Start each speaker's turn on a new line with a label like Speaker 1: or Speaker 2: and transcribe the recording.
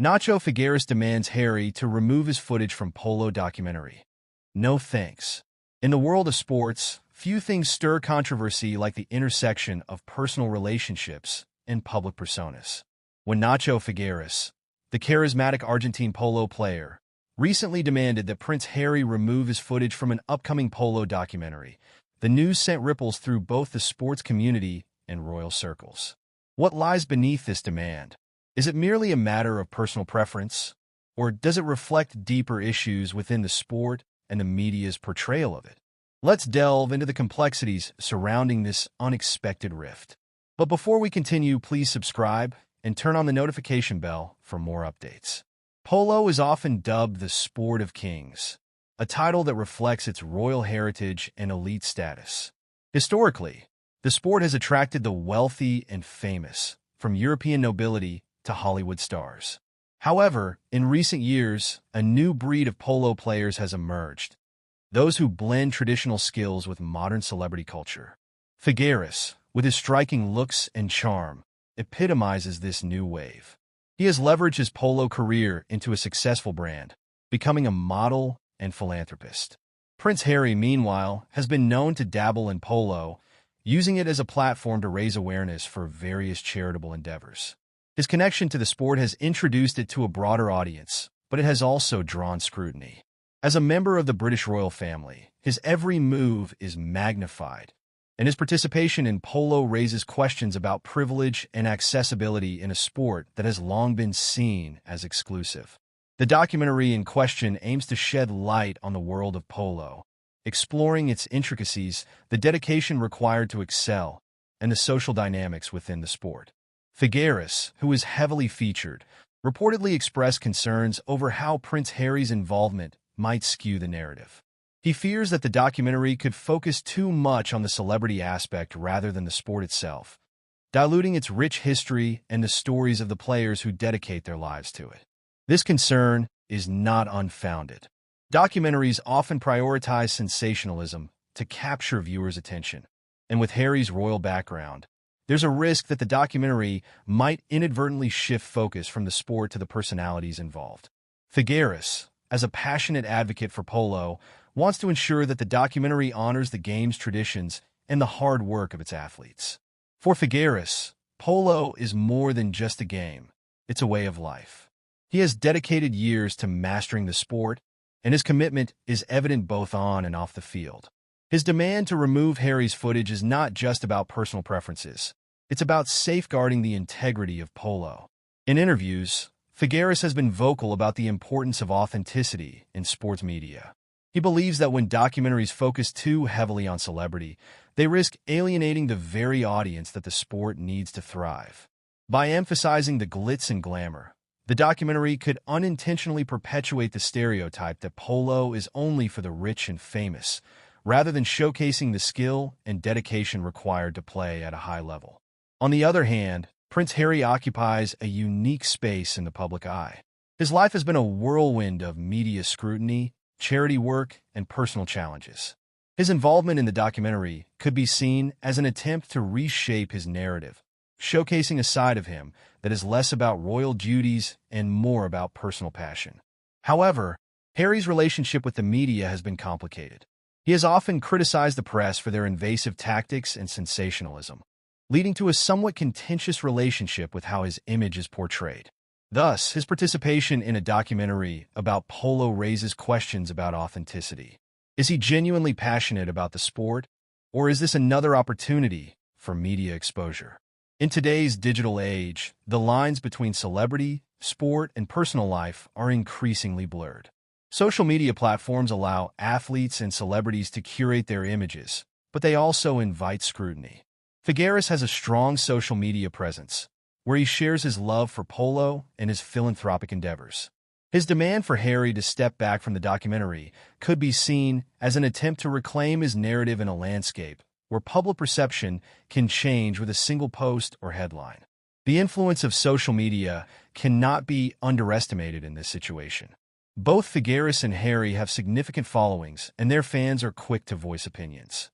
Speaker 1: Nacho Figueras demands Harry to remove his footage from Polo documentary. No thanks. In the world of sports, few things stir controversy like the intersection of personal relationships and public personas. When Nacho Figueras, the charismatic Argentine polo player, recently demanded that Prince Harry remove his footage from an upcoming polo documentary, the news sent ripples through both the sports community and royal circles. What lies beneath this demand? Is it merely a matter of personal preference, or does it reflect deeper issues within the sport and the media's portrayal of it? Let's delve into the complexities surrounding this unexpected rift. But before we continue, please subscribe and turn on the notification bell for more updates. Polo is often dubbed the sport of kings, a title that reflects its royal heritage and elite status. Historically, the sport has attracted the wealthy and famous, from European nobility to Hollywood stars. However, in recent years, a new breed of polo players has emerged, those who blend traditional skills with modern celebrity culture. Figueras, with his striking looks and charm, epitomizes this new wave. He has leveraged his polo career into a successful brand, becoming a model and philanthropist. Prince Harry, meanwhile, has been known to dabble in polo, using it as a platform to raise awareness for various charitable endeavors. His connection to the sport has introduced it to a broader audience, but it has also drawn scrutiny. As a member of the British royal family, his every move is magnified, and his participation in polo raises questions about privilege and accessibility in a sport that has long been seen as exclusive. The documentary in question aims to shed light on the world of polo, exploring its intricacies, the dedication required to excel, and the social dynamics within the sport. Figueras, who is heavily featured, reportedly expressed concerns over how Prince Harry's involvement might skew the narrative. He fears that the documentary could focus too much on the celebrity aspect rather than the sport itself, diluting its rich history and the stories of the players who dedicate their lives to it. This concern is not unfounded. Documentaries often prioritize sensationalism to capture viewers' attention, and with Harry's royal background, there's a risk that the documentary might inadvertently shift focus from the sport to the personalities involved. Figueras, as a passionate advocate for polo, wants to ensure that the documentary honors the game's traditions and the hard work of its athletes. For Figueras, polo is more than just a game. It's a way of life. He has dedicated years to mastering the sport, and his commitment is evident both on and off the field. His demand to remove Harry's footage is not just about personal preferences. It's about safeguarding the integrity of polo. In interviews, Figueras has been vocal about the importance of authenticity in sports media. He believes that when documentaries focus too heavily on celebrity, they risk alienating the very audience that the sport needs to thrive. By emphasizing the glitz and glamour, the documentary could unintentionally perpetuate the stereotype that polo is only for the rich and famous, rather than showcasing the skill and dedication required to play at a high level. On the other hand, Prince Harry occupies a unique space in the public eye. His life has been a whirlwind of media scrutiny, charity work, and personal challenges. His involvement in the documentary could be seen as an attempt to reshape his narrative, showcasing a side of him that is less about royal duties and more about personal passion. However, Harry's relationship with the media has been complicated. He has often criticized the press for their invasive tactics and sensationalism, leading to a somewhat contentious relationship with how his image is portrayed. Thus, his participation in a documentary about polo raises questions about authenticity. Is he genuinely passionate about the sport, or is this another opportunity for media exposure? In today's digital age, the lines between celebrity, sport, and personal life are increasingly blurred. Social media platforms allow athletes and celebrities to curate their images, but they also invite scrutiny. Figueras has a strong social media presence, where he shares his love for polo and his philanthropic endeavors. His demand for Harry to step back from the documentary could be seen as an attempt to reclaim his narrative in a landscape where public perception can change with a single post or headline. The influence of social media cannot be underestimated in this situation. Both Figueras and Harry have significant followings, and their fans are quick to voice opinions.